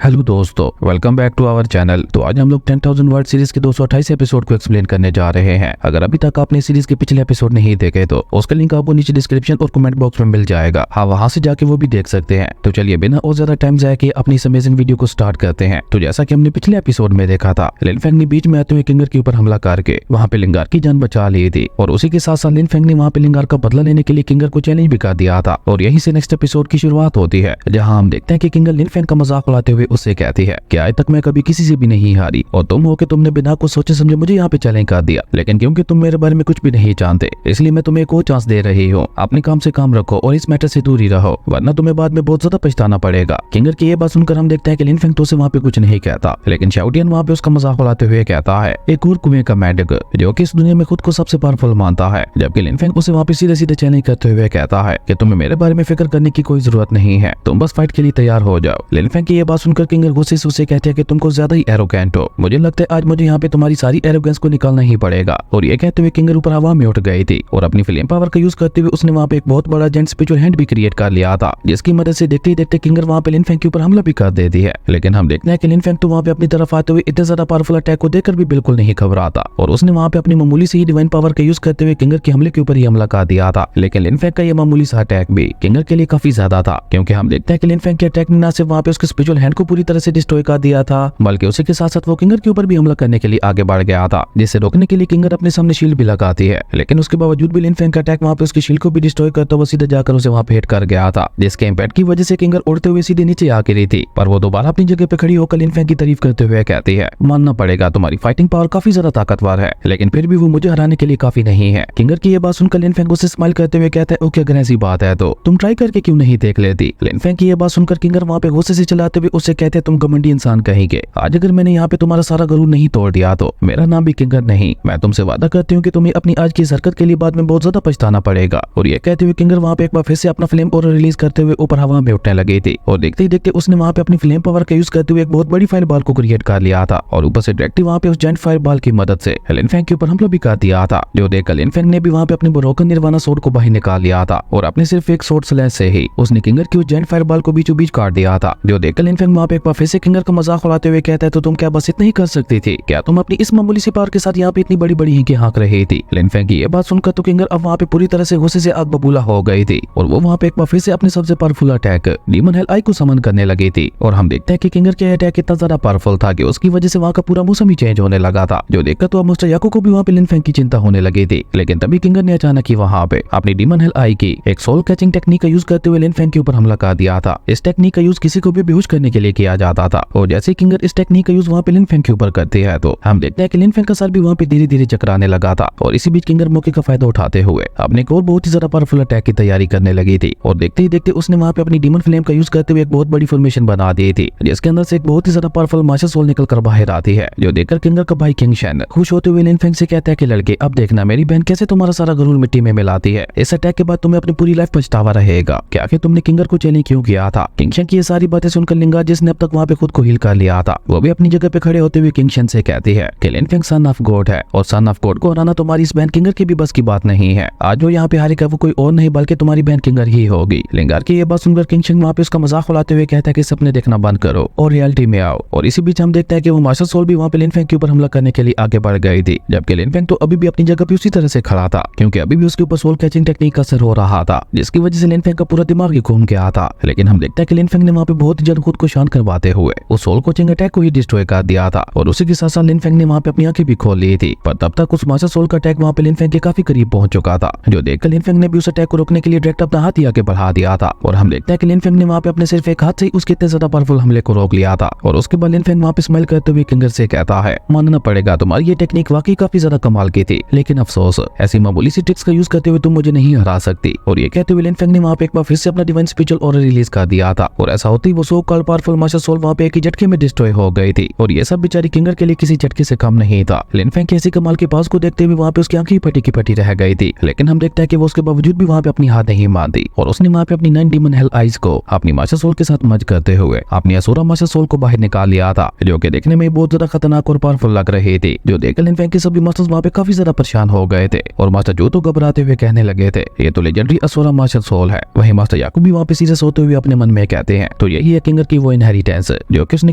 Hello दोस्तों, welcome back to our channel. तो आज हम लोग 10,000 वर्ड सीरीज के 228 एपिसोड को एक्सप्लेन करने जा रहे हैं। अगर अभी तक आपने सीरीज के पिछले एपिसोड नहीं देखे तो उसका लिंक आपको नीचे डिस्क्रिप्शन और कमेंट बॉक्स में मिल जाएगा। हाँ, वहाँ से जाके वो भी देख सकते हैं। तो चलिए बिना और ज्यादा टाइम जाए के अपनी इस अमेजिंग वीडियो को स्टार्ट करते हैं। तो जैसा कि हमने पिछले एपिसोड में देखा था, लिन फेंग ने बीच में आते हुए किंगर के ऊपर हमला करके वहाँ पे लिंगार की जान बचा ली थी और उसी के साथ साथ लिन फेंग ने वहाँ पे लिंगार का बदला लेने के लिए किंगर को चैलेंज भी कर दिया था। और यहीं से नेक्स्ट एपिसोड की शुरुआत होती है, जहाँ हम देखते हैं कि किंगर लिन फेंग का मजाक उड़ाते हुए उससे कहती है कि आज तक मैं कभी किसी से भी नहीं हारी और तुम हो कि तुमने बिना कुछ सोचे समझे मुझे यहाँ पे चैलेंज कर दिया, लेकिन क्योंकि तुम मेरे बारे में कुछ भी नहीं जानते इसलिए मैं तुम्हें एक और चांस दे रही हूँ। अपने काम से काम रखो और इस मैटर से दूर ही रहो, वरना तुम्हें बाद में बहुत ज्यादा पछताना पड़ेगा। किंगर की ये बात सुनकर हम देखते हैं कि लिन फेंग तो उसे वहाँ पे कुछ नहीं कहता, लेकिन शाओटियन वहाँ पे उसका मजाक उड़ाते हुए कहता है एक और कुएं का मेंढक जो कि इस दुनिया में खुद को सबसे पावरफुल मानता है। जबकि लिन फेंग उसे वहाँ पे सीधे सीधे चैलेंज करते हुए कहता है कि तुम्हें मेरे बारे में फिक्र करने की कोई जरूरत नहीं है, तुम बस फाइट के लिए तैयार हो जाओ। लिन फेंग की ये बात सुनकर किंगर गुस्से से उसे कहते हैं कि तुम कुछ ज्यादा ही एरोगेंट हो, मुझे लगता है आज मुझे यहाँ पे तुम्हारी सारी एरोगेंस को निकालना ही पड़ेगा। और ये कहते हुए किंगर ऊपर हवा में उठ गई थी और अपनी फ्लेम पावर का यूज करते हुए उसने वहाँ पे एक बहुत बड़ा जेंट स्पिरिचुअल हैंड भी क्रिएट कर लिया था, जिसकी मदद से देखते ही देखते किंगर वहाँ पे लिन फेंग के ऊपर हमला भी कर देती है। लेकिन हम देखते हैं कि लिन फेंग तो वहाँ पे अपनी तरफ आते हुए इतने ज्यादा पावरफुल अटैक को देखकर भी बिल्कुल नहीं घबराता और उसने वहाँ पे अपनी मामूली से ही डिवाइन पावर का यूज करते हुए किंगर के हमले के ऊपर ही हमला कर दिया था। लेकिन लिन फेंग का ये मामूली सा अटैक भी किंगर के लिए काफी ज्यादा था, क्योंकि हम देखते हैं कि लिन फेंग के अटैक ने न सिर्फ वहाँ पे उसके स्पिरिचुअल हैंड को पूरी तरह से डिस्ट्रॉय कर दिया था, बल्कि उसी के साथ साथ वो किंगर के ऊपर भी हमला करने के लिए आगे बढ़ गया था, जिसे रोकने के लिए किंगर अपने सामने शील्ड भी लगाती है। लेकिन उसके बावजूद भी लिन फेंग का अटैक वहाँ पे उसकी शील्ड को भी डिस्ट्रॉय करता हुआ सीधे जाकर उसे वहाँ पे हिट कर गया था, जिसके इम्पैक्ट की वजह से किंगर उड़ते हुए सीधे नीचे आ गिरी थी। पर वो दोबारा अपनी जगह पे खड़ी होकर लिन फेंग की तारीफ करते हुए कहती है मानना पड़ेगा तुम्हारी फाइटिंग पावर काफी ज्यादा ताकतवर है, लेकिन फिर भी वो मुझे हराने के लिए काफी नहीं है। किंगर की ये बात सुनकर लिन फेंग उसे स्माइल करते हुए कहता है ओके, अगर ऐसी बात है तो तुम ट्राई करके क्यों नहीं देख लेती। लिन फेंग की ये बात सुनकर किंगर वहाँ पे गुस्से से चलाते हुए उससे कहते हैं तुम घमंडी इंसान कहेंगे, आज अगर मैंने यहाँ पे तुम्हारा सारा गरूर नहीं तोड़ दिया तो मेरा नाम भी किंगर नहीं। मैं तुमसे वादा करती हूँ कि तुम्हें अपनी आज की इस हरकत के लिए बाद में बहुत ज्यादा पछताना पड़ेगा। और ये कहते हुए किंगर वहाँ पे एक बार फिर से अपना फ्लेम पावर रिलीज करते हुए ऊपर हवा में उठने लगी थी और देखते ही देखते उसने वहाँ पे अपनी फ्लेम पावर का यूज करते हुए एक बहुत बड़ी फायर बॉल को क्रिएट कर लिया था और ऊपर से डायरेक्टली वहाँ पे उस जायंट फायर बॉल की मदद से लिन फेंग के ऊपर हमला भी कर दिया था, जो देखकर लिन फेंग ने भी वहाँ पे अपनी ब्रोकन निर्वाणा सोर्ड को बाहर निकाल लिया था और अपने सिर्फ एक सोर्ड स्लैश से ही उसने किंगर की उस जायंट फायर बॉल को बीचों बीच काट दिया था, जो देखकर लिन फेंग वहाँ पे एक बार फिर से किंगर का मजाक उड़ाते हुए कहता है तो तुम क्या बस इतना ही कर सकती थी, क्या तुम अपनी इस मामूली सी पावर के साथ यहाँ पे इतनी बड़ी बड़ी हिंकी हाँक रही थी। लिन फेंग की ये बात सुनकर तो किंगर अब वहाँ पे पूरी तरह से गुस्से से आग बबूला हो गई थी और वो वहाँ पे एक बार फिर से अपने सबसे powerful attack demon hell I को समन करने लगी थी। और हम देखते हैं कि किंगर के अटैक इतना ज्यादा पावरफुल था कि उसकी वजह से वहाँ का पूरा मौसम ही चेंज होने लगा था, जो देखकर तो अब मिस्टर याको को भी वहाँ पे लिन फेंग की चिंता होने लगी थी। लेकिन तभी किंगर ने अचानक ही वहाँ पे अपनी डीमन हेल आई की एक सोल कैचिंग टेक्निक का यूज करते हुए लिन फेंग के ऊपर हमला कर दिया था। इस टेक्निक का यूज किसी को भी बेहोश करने के लिए किया जाता था और जैसे किंगर इस टेक्निक का यूज वहाँ पे लिन फेंग के ऊपर करती है तो हम देखते हैं कि लिन फेंग का सर भी वहाँ पे धीरे धीरे चकराने लगा था और इसी बीच किंगर मौके का फायदा उठाते हुए अपने एक और बहुत ही ज्यादा पावरफुल अटैक की तैयारी करने लगी थी और देखते ही देखते उसने वहाँ पे अपनी डीमन फ्लेम का यूज करते हुए एक बहुत बड़ी फॉर्मेशन बना दी थी, जिसके अंदर से एक बहुत ही ज्यादा पावरफुल मास्टर सोल निकल कर बाहर आती है, जो देखकर किंगर का भाई किंग शेन खुश होते हुए लिन फेंग से कहता है कि लड़के अब देखना मेरी बहन कैसे तुम्हारा सारा गरूर मिट्टी में मिलाती है। इस अटैक के बाद तुम्हें अपनी पूरी लाइफ पछतावा रहेगा कि आखिर तुमने किंगर को चैलेंज क्यों किया था। किंग शेन की ये सारी बातें सुनकर लिंगार, जिसने अब तक वहाँ पे खुद को हील कर लिया था, वो भी अपनी जगह पे खड़े होते हुए किंग शेन से कहती है कि लिन फेंग सन ऑफ गॉड है और सन ऑफ गॉड को हराना तुम्हारी इस बहन किंगर की भी बस की बात नहीं है। आज जो यहाँ पे हारेगा वो कोई और नहीं बल्कि तुम्हारी बहन किंगर ही होगी। लिंगार की ये बात सुनकर किंग शेन वहाँ पे उसका मजाक उड़ाते हुए कहता है कि सपने देखना बंद करो और रियलिटी में आओ। और इसी बीच हम देखते हैं कि वो मास्टर सोल भी वहाँ पे लिन फेंग के ऊपर हमला करने के लिए आगे बढ़ गई थी, जबकि लिन फेंग तो अभी भी अपनी जगह पे उसी तरह से खड़ा था, क्योंकि अभी भी उसके ऊपर सोल कैचिंग टेक्निक का असर हो रहा था, जिसकी वजह से लिन फेंग का पूरा दिमाग ही घूम गया था। लेकिन हम देखते हैं कि लिन फेंग ने वहाँ पे बहुत ही जल्द खुद को शांत करवाते हुए उस सोल कोचिंग अटैक को ही डिस्ट्रॉय कर दिया था और उसी के साथ साथ लिन फेंग ने वहाँ पे अपनी आंखें भी खोल ली थी। पर तब तक उस मास्टर सोल का अटैक वहाँ पे लिन फेंग के काफी करीब पहुंच चुका था, जो देखकर लिन फेंग ने भी उस अटैक को रोकने के लिए डायरेक्ट अपना हाथ ही आगे बढ़ा दिया था। और हम देखते हैं कि लिन फेंग ने वहाँ पे अपने सिर्फ एक हाथ से ही उसके इतने ज्यादा पावरफुल हमले को रोक लिया था। और उसके बाद लिन फेंग वहाँ पे स्माइल करते हुए किंगर से कहता है मानना पड़ेगा तुम्हारी ये टेक्निक वाकई काफी ज्यादा कमाल की थी, लेकिन अफसोस ऐसी मामूली सी ट्रिक्स का यूज करते हुए तुम मुझे नहीं हरा सकती। और ये कहते हुए लिन फेंग ने वहाँ पे एक बार फिर से अपना डिवाइन स्पिरिचुअल ऑरा रिलीज कर दिया था और ऐसा होते ही वो so called powerful master soul वहाँ पे एक ही झटके में डिस्ट्रॉय हो गई थी। और ये सब बेचारी किंगर के लिए किसी झटके से कम नहीं था। लिन फेंग के ऐसी कमाल के पास को देखते हुए वहाँ पे उसकी आंखें फटी की फटी रह गई थी, लेकिन हम देखते हैं कि वो उसके बावजूद भी वहाँ पे अपनी हाथ नहीं मानती और उसने वहाँ पे अपनी 9 डीमन हेल आइज को अपनी मास्टर सोल के साथ मर्ज करते हुए अपनी असुरा मास्टर सोल को बाहर निकाल लिया था, जो कि देखने में बहुत ज्यादा खतरनाक और पावरफुल लग रही थी। जो देखकर लिन फेंग के सभी मास्टर्स वहाँ पे काफी ज्यादा परेशान हो गए थे और मास्टर जो तो घबराते हुए कहने लगे थे ये तो लेजेंडरी असुरा मास्टर सोल है। वहीं मास्टर याकूब भी वहाँ पे सीरियस होते हुए अपने मन में कहते हैं तो यही है किंगर की वो इनहेरिटेंस इनहेरिटेंस जो कि उसने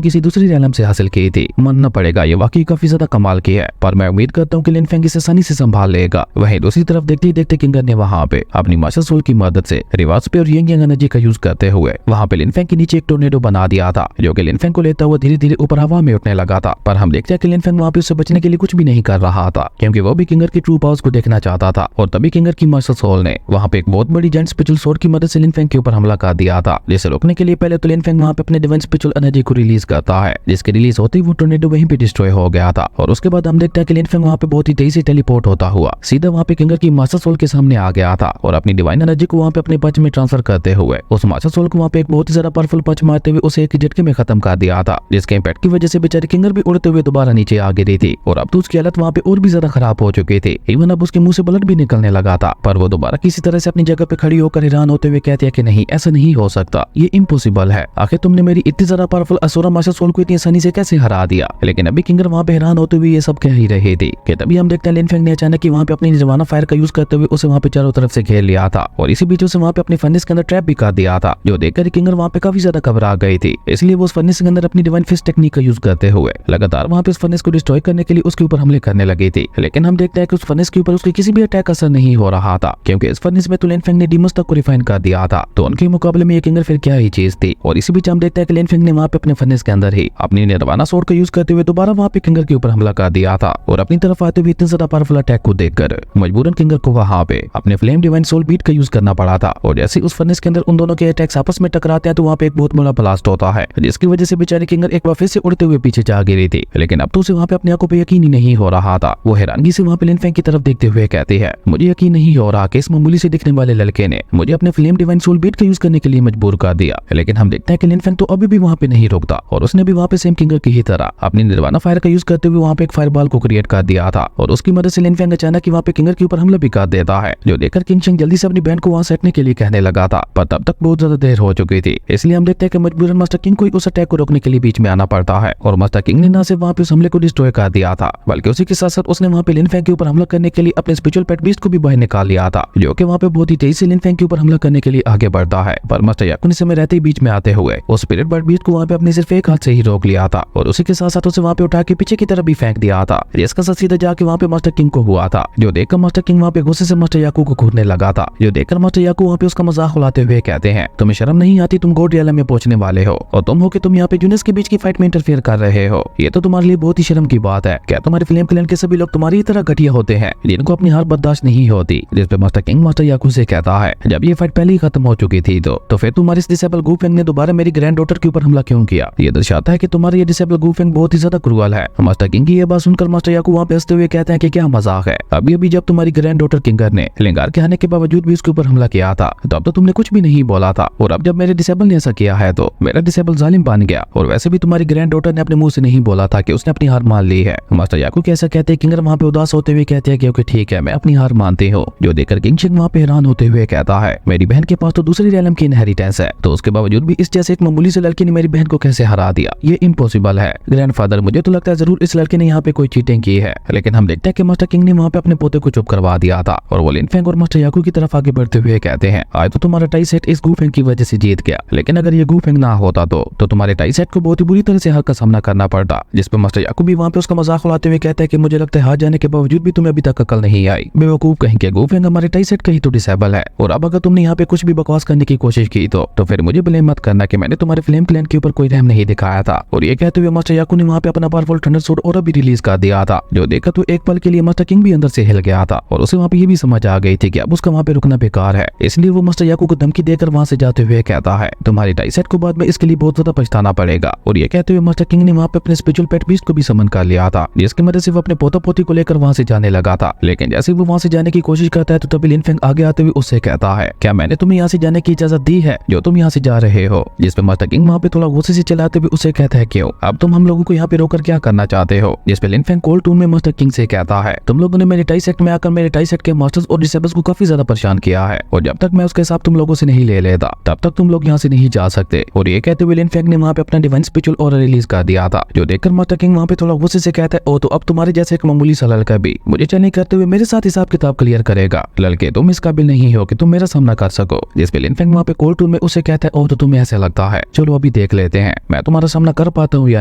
किसी दूसरी realm से हासिल की थी। मानना पड़ेगा ये वाकई काफी ज्यादा कमाल की है, पर मैं उम्मीद करता हूँ कि लिन फेंग इसे आसानी से संभाल लेगा। वहीं दूसरी तरफ देखते ही देखते किंगर ने वहाँ पे अपनी मास्टर सोल की मदद से रिवार्ड्स पे और यंग एनर्जी का यूज करते हुए वहाँ पे लिन फेंग के नीचे एक टोर्नेडो बना दिया था, जो कि लिन फेंग को लेता हुआ धीरे धीरे ऊपर हवा में उठने लगा था। पर हम देखते हैं कि लिन फेंग वहाँ पे उससे बचने के लिए कुछ भी नहीं कर रहा था, क्योंकि वो भी किंगर की ट्रू पावर्स को देखना चाहता था। और तभी किंगर की मास्टर सोल ने वहाँ पे एक बहुत बड़ी जेंट स्पिरिचुअल सोर्ड की मदद से लिन फेंग के ऊपर हमला कर दिया था, जिसे रोकने के लिए पहले तो लिन फेंग वहाँ पे अपने डिवाइन स्पिरिचुअल एनर्जी को रिलीज करता है, जिसके रिलीज होते ही वो टोर्नेडो वहीं पे डिस्ट्रॉय हो गया था। और उसके बाद हम देखते हैं कि लिन फेंग वहाँ पे बहुत ही तेजी से टेलीपोर्ट होता हुआ सीधा वहाँ पे किंगर की मास्टर सोल के सामने आ गया था और अपनी डिवाइन एनर्जी को वहाँ पे अपने पंच में ट्रांसफर करते हुए उस मास्टर सोल को वहाँ पे एक बहुत ही ज्यादा पावरफुल पंच मारते हुए उसे एक झटके में खत्म कर दिया था, जिसके इम्पैक्ट की वजह से बेचारी किंगर भी उड़ते हुए दोबारा नीचे आ गिरी थी। और अब तो उसकी हालत वहाँ पे और भी ज्यादा खराब हो चुकी थी, इवन अब उसके मुंह से ब्लड भी निकलने लगा था। पर वो दोबारा किसी तरह से अपनी जगह पे खड़ी होकर हैरान होते हुए कहती है कि नहीं, ऐसा नहीं हो सकता, ये इम्पॉसिबल है। आखिर तुमने मेरी इतनी ज्यादा पावरफुल असुरा मास्टर सोल को इतनी आसानी से कैसे हरा दिया। लेकिन अभी किंगर वहाँ पे हैरान होते हुए ये सब कह ही रहे थे कि तभी हम देखते हैं लिन फेंग ने अचानक वहाँ पे अपनी निर्वाणा फायर का यूज करते हुए उसे वहाँ पे चारों तरफ से घेर लिया था और इसी बीच उसे वहाँ पे अपने फर्नेस के अंदर ट्रैप भी कर दिया था, जो देखकर किंगर वहाँ पे काफी ज्यादा घबरा गई थी। इसलिए वो उस फर्नेस के अंदर अपनी डिवाइन फिस्ट टेक्निक का यूज करते हुए लगातार वहाँ पे उस फर्नेस को डिस्ट्रॉय करने के लिए उसके ऊपर हमले करने लगी थी। लेकिन हम देखते हैं कि उस फर्नेस के ऊपर उसके किसी भी अटैक असर नहीं हो रहा था, क्योंकि इस फर्नेस में तो लिन फेंग ने डीमंस तक को रिफाइन कर दिया था। तो उनके मुकाबले में ये किंगर फिर क्या ही चीज थी। और इसी बीच हम देखते हैं कि लिन फेंग ने वहाँ पे अपने फर्नेस के अंदर ही अपनी निर्वाणा सोर्ड का यूज करते हुए दोबारा वहाँ पे किंगर के ऊपर हमला कर दिया था। और अपनी तरफ आते हुए इतने ज्यादा पावरफुल अटैक को देखकर मजबूरन किंगर को वहाँ पे अपने फ्लेम डिवाइन सोल बीट का यूज करना पड़ा था। और जैसे उस फर्नेस के अंदर उन दोनों के अटैक्स आपस में टकराते हैं तो वहाँ पे एक बहुत बड़ा ब्लास्ट होता है, जिसकी वजह से बेचारी किंगर एक बार फिर से उड़ते हुए पीछे जा गिरी थी। लेकिन अब तो उसे वहाँ पे अपनी आंखों पे यकीन ही नहीं हो रहा था। वो हैरानगी से वहाँ पे लिन फेंग की तरफ देखते हुए कहती है, मुझे यकीन नहीं हो रहा कि इस मामूली से दिखने वाले लड़के ने मुझे अपने फ्लेम डिवाइन सोल बीट का यूज करने के लिए मजबूर कर दिया। लेकिन हम देखते हैं कि लिन फेंग तो अभी भी वहाँ पे नहीं रुकता और उसने भी वहाँ पे सेम किंगर की ही तरह अपनी निर्वाणा फायर का यूज करते हुए वहाँ पे एक फायरबॉल को क्रिएट कर दिया था। और उसकी मदद से लिन फेंग अचानक वहाँ पे किंगर के ऊपर हमला भी कर देता है, जो देखकर किंग शेंग जल्दी से अपनी बैंड को वहाँ सेटने के लिए कहने लगा था। पर तब तक बहुत ज्यादा देर हो चुकी थी, इसलिए हम देखते हैं कि मजबूरन मास्टर किंग को उस अटैक को रोकने के लिए बीच में आना पड़ता है। और मास्टर किंग ने ना सिर्फ वहाँ पे उस हमले को डिस्ट्रॉय कर दिया था, बल्कि उसी के साथ साथ उसने वहाँ पे लिन फेंग के ऊपर हमला करने के लिए अपने स्पिरिचुअल पेट बीस्ट को भी बाहर निकाल लिया था, जो कि वहाँ पे बहुत ही तेजी से लिन फेंग के ऊपर हमला करने के लिए आगे बढ़ता है। पर मास्टर याकू ने समय रहते ही बीच में आते हुए उस स्पिरिट बर्ड बीस्ट को वहाँ पे अपने सिर्फ एक हाथ से ही रोक लिया था और उसी के साथ साथ उसे वहाँ पे उठा के पीछे की तरफ भी फेंक दिया था, जिसका असर सीधा जाके वहाँ पे मास्टर किंग को हुआ था। जो देखकर मास्टर किंग वहाँ पे गुस्से से मास्टर याकू को घूरने लगा था, जो देखकर मास्टर याकू वहाँ पे उसका मजाक उड़ाते हुए कहते हैं, तुम्हें शर्म नहीं आती, तुम गॉड रियलम में पहुंचने वाले हो और तुम हो कि तुम यहाँ पे जूनियर्स के बीच की फाइट में इंटरफेयर कर रहे हो। ये तो तुम्हारे लिए बहुत ही शर्म की बात है। क्या तुम्हारे फ्लेम क्लैन के सभी लोग तुम्हारी तरह घटिया होते हैं जिनको अपनी हार बर्दाश्त नहीं होती। जिस पे मास्टर किंग मास्टर याकू से कहता है, जब ये फाइट पहले ही खत्म हो चुकी थी तो फिर तुम्हारे इस डिसेबल गूफेंग ने दोबारा मेरी ग्रैंड डॉटर के ऊपर हमला क्यों किया। ये दर्शाता है कि तुम्हारा ये डिसेबल गूफेंग बहुत ही ज्यादा क्रूअल है। मास्टर किंग की ये बात सुनकर मास्टर याकू वहाँ पे हंसते हुए कहते हैं कि क्या मजाक है। अभी जब तुम्हारी ग्रैंड डॉटर किंगर ने लिंगार के आने के बावजूद भी उसके ऊपर हमला किया था तब तो तुमने कुछ भी नहीं बोला था, और अब जब मेरे डिसेबल ने ऐसा किया है तो मेरा डिसेबल जालिम बन गया। और वैसे भी तुम्हारी ग्रैंड डॉटर ने अपने मुंह से नहीं बोला था कि उसने अपनी हार मान ली है। मास्टर याकू कैसा कहते हैं, किंगर वहाँ पे उदास होते हुए कहते हैं कि ओके ठीक है, मैं अपनी हार मानती हूँ। जो देखकर किंग शेंग वहाँ पे हैरान होते हुए कहता है, मेरी बहन के पास तो दूसरी रियलम की इनहेरिटेंस है, तो उसके बावजूद भी इस जैसे एक मामूली से लड़के ने मेरी बहन को कैसे हरा दिया, ये इम्पॉसिबल है। ग्रैंडफादर, मुझे तो लगता है जरूर इस लड़के ने यहाँ पे कोई चीटिंग की है। लेकिन हम देखते हैं कि मास्टर किंग ने वहाँ पे अपने पोते को चुप करवा दिया था और वो लिन फेंग और मास्टर याकू की तरफ आगे बढ़ते हुए कहते हैं, आज तो तुम्हारा टाई सेट इस गूफेंग की वजह से जीत गया, लेकिन अगर ये गूफेंग ना होता तो तुम्हारे टाई सेट को बहुत ही बुरी तरह से हार का सामना करना पड़ता। जिस पे मास्टर याकू भी वहाँ पे उसका मजाक उड़ाते हुए कहता है कि मुझे लगता है हार जाने के बावजूद भी तुम्हें अभी तक अकल नहीं आई। बेवकूफ कहेंगे, गूफेंग हमारे टाई सेट का ही तो डिसेबल है, और अब अगर तुमने यहाँ पे कुछ भी बकवास करने की कोशिश की तो फिर मुझे ब्लेम मत करना कि मैंने तुम्हारे फ्लेम क्लैन के ऊपर कोई रहम नहीं दिखाया था। और ये कहते हुए मास्टर याकू ने वहाँ पे अपना पावरफुल थंडर सोर्ड और भी रिलीज कर दिया था, जो देखा तो एक पल के लिए मास्टर किंग भी अंदर से हिल गया था और उसे वहाँ पे ये भी समझ आ गई थी कि अब उसका वहाँ पे रुकना बेकार है। इसलिए वो मास्टर याकू को धमकी देकर वहाँ से जाते हुए कहता है, तुम्हारी टाई सेट को बाद में इसके लिए बहुत ज्यादा पछताना पड़ेगा। और ये कहते हुए मास्टर किंग ने वहाँ पे अपने स्पिरिचुअल पेट बीस्ट को भी समन कर लिया था, जिसकी मदद से वो अपने पोता पोती को लेकर वहाँ से जाने लगा था। लेकिन जैसे वो वहाँ से जाने की कोशिश करता है तो तभी लिन फेंग आगे आते हुए उससे कहता है, क्या मैंने तुम्हें यहाँ से जाने की इजाजत दी है जो तुम यहाँ से जा रहे हो। जिस पे मास्टर किंग वहाँ पे थोड़ा गुस्से से चलाते हुए उसे कहता है, क्यों, अब तुम हम लोगों को यहाँ पे रोकर क्या करना चाहते हो। जिस पे लिन फेंग कोल्ड टून में मास्टर किंग से कहता है, तुम लोगों ने मेरे टाई सेट में आकर मेरे टाई सेट के मास्टर्स और डिसेबल्स को काफी ज्यादा परेशान किया है, और जब तक मैं उसका हिसाब तुम लोगों से नहीं ले लेता तब तक तुम लोग यहाँ से नहीं जा सकते। और ये कहते हुए लिन फेंग ने वहाँ पे अपना डिवाइन स्पिरिचुअल ऑरा रिलीज कर दिया था, जो देखकर मास्टर किंग वहाँ पे थोड़ा गुस्से से कहता है, ओ तो अब तुम्हारे जैसे एक मामूली सा लड़का भी मुझे चैलेंज करते हुए मेरे साथ हिसाब किताब क्लियर करेगा। लड़के, तुम इस काबिल नहीं हो कि तुम मेरा सामना कर सको। जिस पे लिन फेंग वहाँ पे कोल्ड टून में उसे कहता है, ओ तो तुम्हें ऐसा लगता है, चलो अभी देख लेते हैं मैं तुम्हारा सामना कर पाता हूँ या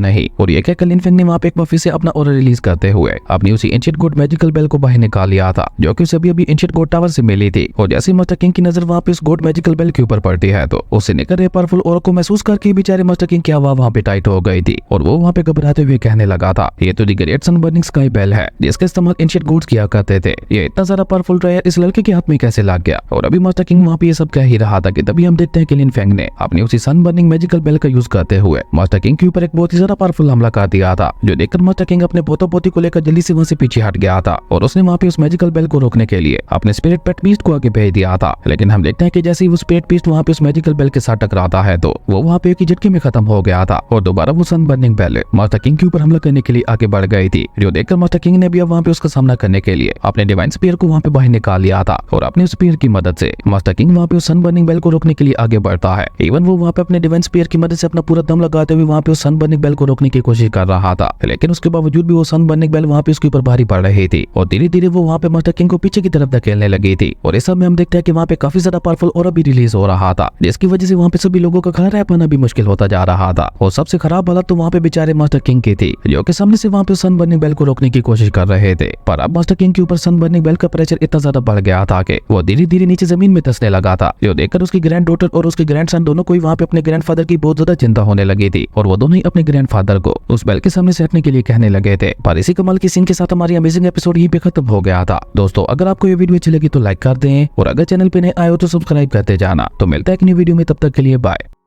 नहीं। और ये कहकर लिन फेंग ने वहाँ पे एक बार फिर से अपना ऑरा रिलीज करते हुए अपनी उसी एंशिएंट गोड मैजिकल बेल को बाहर निकाल लिया था, जो कि उसे अभी एंशिएंट गोड टावर से मिली थी। और जैसे मास्टर किंग की नजर वहाँ पे उस गोड मैजिकल बेल के ऊपर पड़ती है तो उसे निकल रहे पावरफुल ऑरा को महसूस करके बेचारे मास्टर किंग की हवा वहाँ पे टाइट हो गई थी और वो वहाँ पे घबराते हुए कहने लगा था, ये तो the great sun burning sky bell है जिसका इस्तेमाल एंशिएंट गोड्स किया करते थे। ये इतना सारा पावरफुल ड्रायर इस लड़के के हाथ में कैसे लग गया। और अभी मास्टर किंग वहाँ पे ये सब कह ही रहा था कि तभी हम देखते हैं कि लिन फेंग ने अपनी उसी सन बर्निंग मैजिकल बेल का यूज करते हुए मास्टर किंग के ऊपर एक बहुत ही ज्यादा पावरफुल हमला कर दिया था, जो देखकर मास्टर किंग अपने पोता पोती को लेकर जल्दी से वहाँ से पीछे हट गया था। और उसने वहाँ पे उस मैजिकल बेल को रोकने के लिए अपने स्पिरिट पेट बीस्ट को आगे भेज दिया था। लेकिन हम देखते हैं कि जैसे ही वो स्पिरिट बीस्ट वहाँ पे उस मैजिकल बेल के साथ टकराता है तो वो वहाँ पे एक ही झटके में खत्म हो गया था और दोबारा वो सन बर्निंग बेल मास्टर किंग के ऊपर हमला करने के लिए आगे बढ़ गई थी, जो देखकर मास्टर किंग ने भी अब वहाँ पे उसका सामना करने के लिए अपने डिवाइन स्पीयर को वहाँ पे बाहर निकाल लिया था। और अपने स्पीयर की मदद से मास्टर किंग वहाँ पे उस सन बर्निंग बेल को रोकने के लिए आगे बढ़ता है। इवन वो वहाँ पे अपने डिवाइन स्पीयर की मदद से अपना पूरा दम लगाते हुए वहाँ पे उस सन बर्निंग बेल को रोकने की कोशिश कर रहा था, लेकिन उसके बावजूद भी वो सन बर्निंग बेल वहाँ पे उसके ऊपर भारी पड़ रही थी और धीरे धीरे वो वहाँ पे मास्टर किंग को पीछे की तरफ धकेलने लगी थी। और इस समय हम देखते हैं कि वहाँ पे काफी ज्यादा पावरफुल ऑरा भी रिलीज हो रहा था, जिसकी वजह से वहाँ पे सभी लोगों का खड़ा रह पाना भी मुश्किल होता जा रहा था। और सबसे खराब हालत तो वहाँ पे बेचारे मास्टर किंग की थी, जो कि सामने से वहाँ पे सन बर्निंग बेल को रोकने की कोशिश कर रहे थे। पर अब मास्टर किंग के ऊपर सन बर्निंग बेल का प्रेशर इतना ज्यादा बढ़ गया था कि वो धीरे धीरे नीचे जमीन में धंसने लगा था, जो देखकर उसकी ग्रैंड डॉटर और उसके ग्रैंड सन दोनों को वहाँ पे अपने ग्रैंडफादर की बहुत ज्यादा चिंता होने लगी थी। और वो दोनों ही अपने ग्रैंडफादर को उस बेल के सामने से हटने के लिए कहने लगे थे। पर इसी कमाल की सीन के साथ हमारी अमेजिंग एपिसोड यहीं पे खत्म हो गया था। दोस्तों अगर आपको ये वीडियो अच्छी लगी तो लाइक कर दें और अगर चैनल पे नए आए हो तो सब्सक्राइब करते जाना। तो मिलता है एक नई वीडियो में, तब तक के लिए बाय।